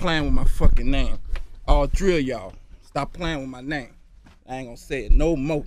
playing with my fucking name. All three of y'all, stop playing with my name. I ain't gonna say it no more.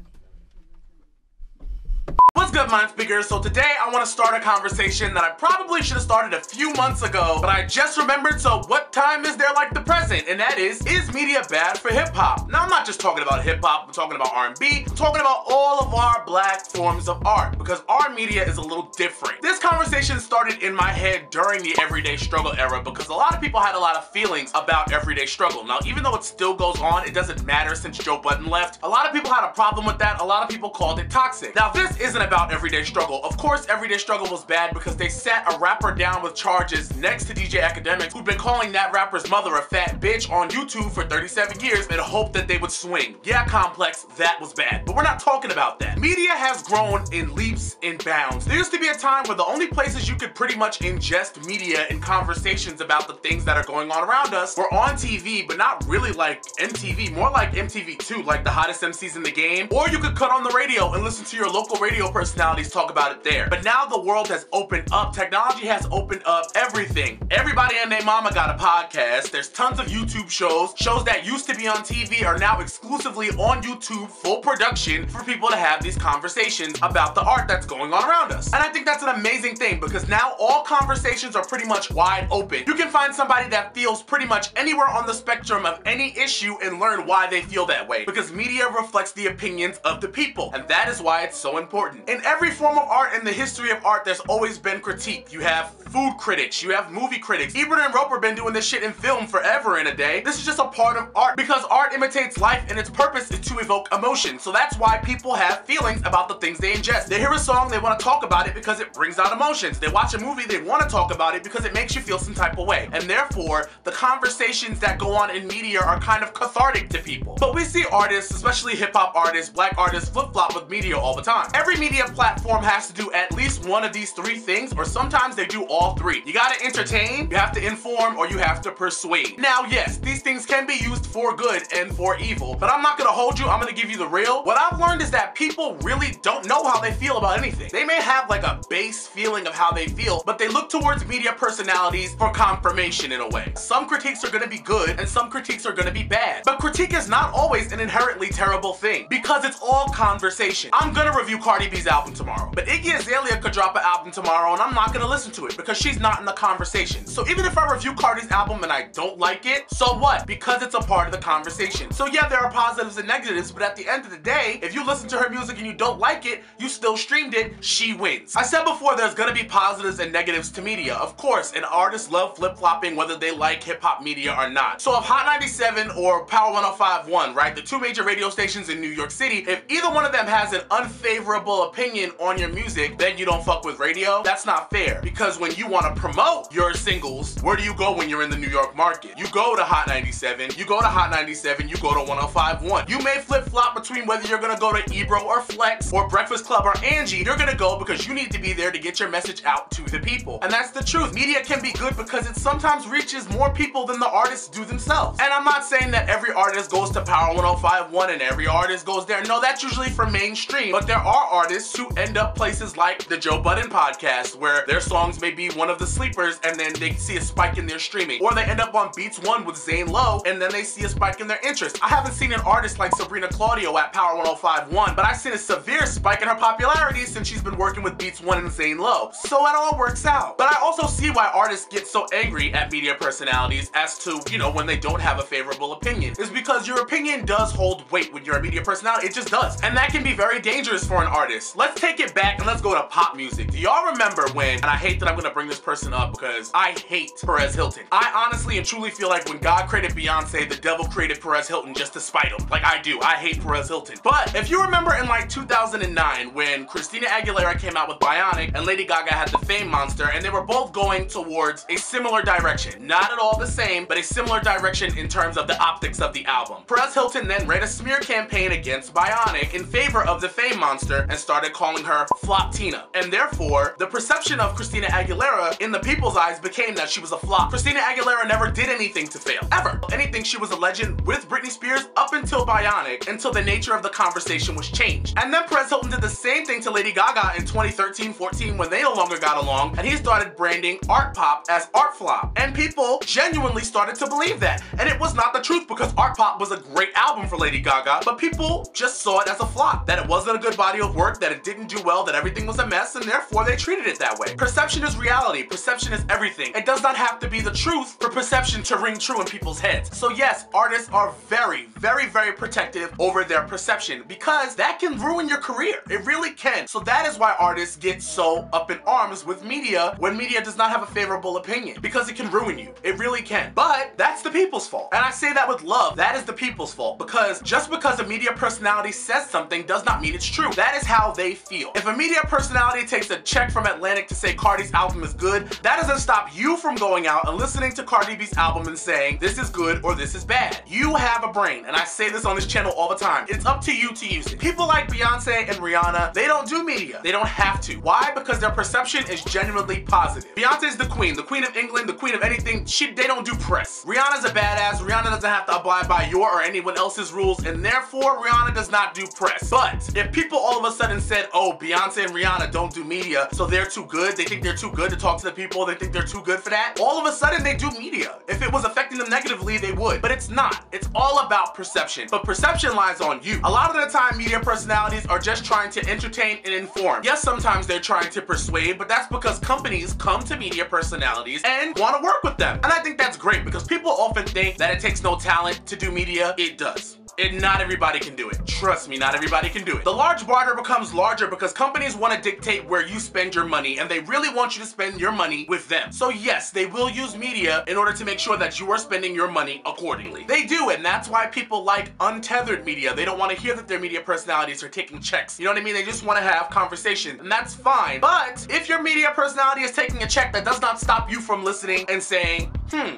What's good, Mind Speakers? So today I want to start a conversation that I probably should have started a few months ago, but I just remembered, so what time is there like the present? And that is media bad for hip-hop? Now I'm not just talking about hip-hop, I'm talking about R&B, I'm talking about all of our black forms of art, because our media is a little different. This conversation started in my head during the Everyday Struggle era because a lot of people had a lot of feelings about Everyday Struggle. Now even though it still goes on, it doesn't matter since Joe Budden left. A lot of people had a problem with that, a lot of people called it toxic. Now this isn't about Everyday Struggle. Of course, Everyday Struggle was bad because they sat a rapper down with charges next to DJ Akademiks, who'd been calling that rapper's mother a fat bitch on YouTube for 37 years in hope that they would swing. Yeah, Complex, that was bad. But we're not talking about that. Media has grown in leaps and bounds. There used to be a time where the only places you could pretty much ingest media and conversations about the things that are going on around us were on TV, but not really like MTV, more like MTV2, like the hottest MCs in the game. Or you could cut on the radio and listen to your local radio personalities talk about it there. But now the world has opened up. Technology has opened up everything. Everybody and their mama got a podcast. There's tons of YouTube shows. Shows that used to be on TV are now exclusively on YouTube, full production, for people to have these conversations about the art that's going on around us. And I think that's an amazing thing because now all conversations are pretty much wide open. You can find somebody that feels pretty much anywhere on the spectrum of any issue and learn why they feel that way, because media reflects the opinions of the people, and that is why it's so important. In every form of art in the history of art, there's always been critique. You have food critics, you have movie critics. Ebert and Roper been doing this shit in film forever and a day. This is just a part of art because art imitates life and its purpose is to evoke emotion. So that's why people have feelings about the things they ingest. They hear a song, they want to talk about it because it brings out emotions. They watch a movie, they want to talk about it because it makes you feel some type of way. And therefore, the conversations that go on in media are kind of cathartic to people. But we see artists, especially hip-hop artists, black artists, flip-flop with media all the time. Every media platform has to do at least one of these three things, or sometimes they do all three. You gotta entertain, you have to inform, or you have to persuade. Now, yes, these things can be used for good and for evil, but I'm not gonna hold you, I'm gonna give you the real. What I've learned is that people really don't know how they feel about anything. They may have like a base feeling of how they feel, but they look towards media personalities for confirmation in a way. Some critiques are gonna be good, and some critiques are gonna be bad. But critique is not always an inherently terrible thing, because it's all conversation. I'm gonna review Cardi B's album tomorrow, but Iggy Azalea could drop an album tomorrow and I'm not gonna listen to it because she's not in the conversation. So even if I review Cardi's album and I don't like it, so what? Because it's a part of the conversation. So yeah, there are positives and negatives, but at the end of the day, if you listen to her music and you don't like it, you still streamed it, she wins. I said before there's gonna be positives and negatives to media. Of course, and artists love flip-flopping whether they like hip-hop media or not. So if Hot 97 or Power 105.1, right, the two major radio stations in New York City, if either one of them has an unfavorable opinion on your music, then you don't fuck with radio. That's not fair, because when you want to promote your singles, where do you go when you're in the New York market? You go to Hot 97, you go to Hot 97, you go to 105.1. You may flip-flop between whether you're gonna go to Ebro or Flex or Breakfast Club or Angie. You're gonna go because you need to be there to get your message out to the people. And that's the truth. Media can be good because it sometimes reaches more people than the artists do themselves. And I'm not saying that every artist goes to Power 105.1 and every artist goes there. No, that's usually for mainstream, but there are artists who end up places like the Joe Budden podcast, where their songs may be one of the sleepers and then they see a spike in their streaming. Or they end up on Beats One with Zane Lowe and then they see a spike in their interest. I haven't seen an artist like Sabrina Claudio at Power 105.1, but I've seen a severe spike in her popularity since she's been working with Beats One and Zane Lowe. So it all works out. But I also see why artists get so angry at media personalities as to, you know, when they don't have a favorable opinion. It's because your opinion does hold weight when you're a media personality. It just does. And that can be very dangerous for an artist. Let's take it back and let's go to pop music. Do y'all remember when, and I hate that I'm gonna bring this person up because I hate Perez Hilton. I honestly and truly feel like when God created Beyonce, the devil created Perez Hilton just to spite him. Like I do. I hate Perez Hilton. But if you remember in like 2009 when Christina Aguilera came out with Bionic and Lady Gaga had the Fame Monster, and they were both going towards a similar direction. Not at all the same, but a similar direction in terms of the optics of the album. Perez Hilton then ran a smear campaign against Bionic in favor of the Fame Monster and started calling calling her Flop Tina. And therefore, the perception of Christina Aguilera in the people's eyes became that she was a flop. Christina Aguilera never did anything to fail, ever. Anything, she was a legend with Britney Spears up until Bionic, until the nature of the conversation was changed. And then Perez Hilton did the same thing to Lady Gaga in 2013-14 when they no longer got along, and he started branding art pop as art flop. And people genuinely started to believe that. And it was not the truth, because art pop was a great album for Lady Gaga, but people just saw it as a flop, that it wasn't a good body of work, that it didn't do well, that everything was a mess, and therefore they treated it that way. Perception is reality. Perception is everything. It does not have to be the truth for perception to ring true in people's heads. So yes, artists are very, very, very protective over their perception, because that can ruin your career. It really can. So that is why artists get so up in arms with media when media does not have a favorable opinion, because it can ruin you. It really can. But that's the people's fault. And I say that with love. That is the people's fault, because just because a media personality says something does not mean it's true. That is how they feel. If a media personality takes a check from Atlantic to say Cardi's album is good, that doesn't stop you from going out and listening to Cardi B's album and saying this is good or this is bad. You have a brain, and I say this on this channel all the time. It's up to you to use it. People like Beyonce and Rihanna, they don't do media. They don't have to. Why? Because their perception is genuinely positive. Beyonce's the queen of England, the queen of anything. They don't do press. Rihanna's a badass. Rihanna doesn't have to abide by your or anyone else's rules, and therefore Rihanna does not do press. But if people all of a sudden said, oh, Beyonce and Rihanna don't do media, so they're too good, they think they're too good to talk to the people, they think they're too good for that, all of a sudden they do media. If it was affecting them negatively, they would. But it's not. It's all about perception. But perception lies on you. A lot of the time, media personalities are just trying to entertain and inform. Yes, sometimes they're trying to persuade, but that's because companies come to media personalities and want to work with them. And I think that's great, because people often think that it takes no talent to do media. It does. And not everybody can do it. Trust me, not everybody can do it. The large barter becomes larger because companies want to dictate where you spend your money, and they really want you to spend your money with them. So yes, they will use media in order to make sure that you are spending your money accordingly. They do, and that's why people like untethered media. They don't want to hear that their media personalities are taking checks. You know what I mean? They just want to have conversation, and that's fine. But if your media personality is taking a check, that does not stop you from listening and saying,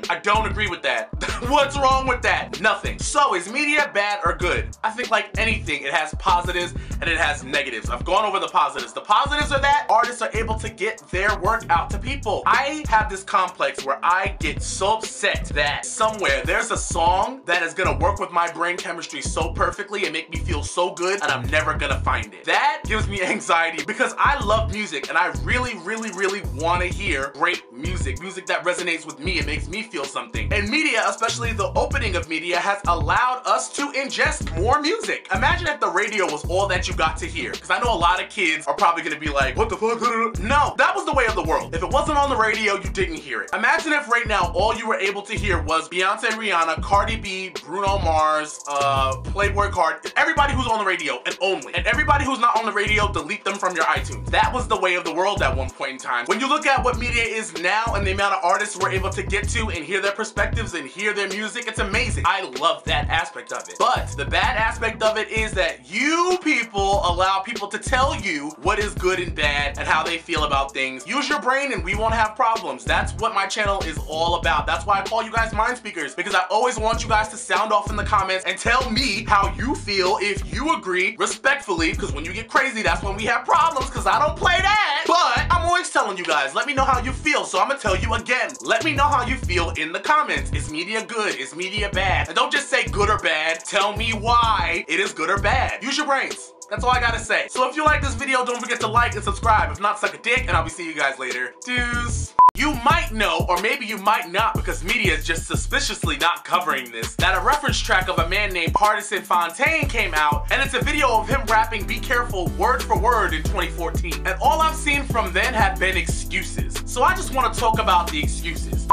I don't agree with that. What's wrong with that? Nothing. So is media bad or good? I think like anything, it has positives and it has negatives. I've gone over the positives. The positives are that artists are able to get their work out to people. I have this complex where I get so upset that somewhere there's a song that is gonna work with my brain chemistry so perfectly and make me feel so good, and I'm never gonna find it. That gives me anxiety, because I love music and I really, really, really want to hear great music. Music that resonates with me and makes me feel something. And media, especially the opening of media, has allowed us to ingest more music. Imagine if the radio was all that you got to hear, because I know a lot of kids are probably gonna be like, what the fuck? No, that was the way of the world. If it wasn't on the radio, you didn't hear it. Imagine if right now all you were able to hear was Beyonce, Rihanna, Cardi B, Bruno Mars, Playboy Card, everybody who's on the radio and only. And everybody who's not on the radio, delete them from your iTunes. That was the way of the world at one point in time. When you look at what media is now and the amount of artists we're able to get to and hear their perspectives and hear their music, it's amazing. I love that aspect of it. But the bad aspect of it is that you people allow people to tell you what is good and bad and how they feel about things. Use your brain and we won't have problems. That's what my channel is all about. That's why I call you guys mind speakers, because I always want you guys to sound off in the comments and tell me how you feel, if you agree, respectfully, because when you get crazy, that's when we have problems, because I don't play that. But I'm always telling you guys, let me know how you feel. So I'm gonna tell you again, let me know how you feel in the comments. Is media good? Is media bad? And don't just say good or bad. Tell me why it is good or bad. Use your brains. That's all I gotta say. So if you like this video, don't forget to like and subscribe. If not, suck a dick, and I'll be seeing you guys later. Deuce. You might know, or maybe you might not, because media is just suspiciously not covering this, that a reference track of a man named Pardison Fontaine came out, and it's a video of him rapping Be Careful word for word in 2014. And all I've seen from then have been excuses. So I just want to talk about the excuses.